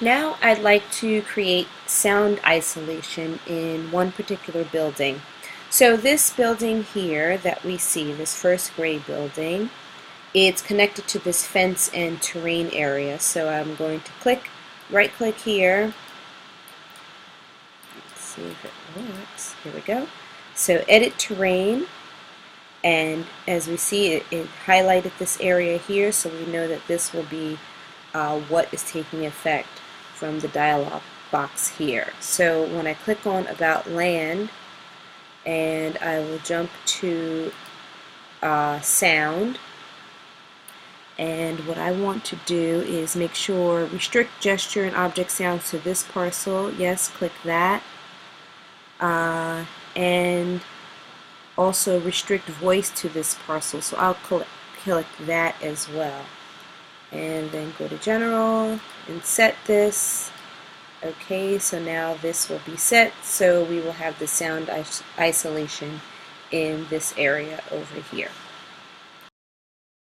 Now I'd like to create sound isolation in one particular building. So this building here that we see, this first gray building, it's connected to this fence and terrain area. So I'm going to right click here. Let's see if it works. Here we go. So edit terrain, and as we see it highlighted this area here, so we know that this will be what is taking effect from the dialog box here. So when I click on About Land, and I will jump to Sound, and what I want to do is make sure Restrict Gesture and Object Sounds to this parcel. Yes, click that. And also restrict voice to this parcel, so I'll click that as well. And then go to General and set this. Okay, so now this will be set, so we will have the sound isolation in this area over here.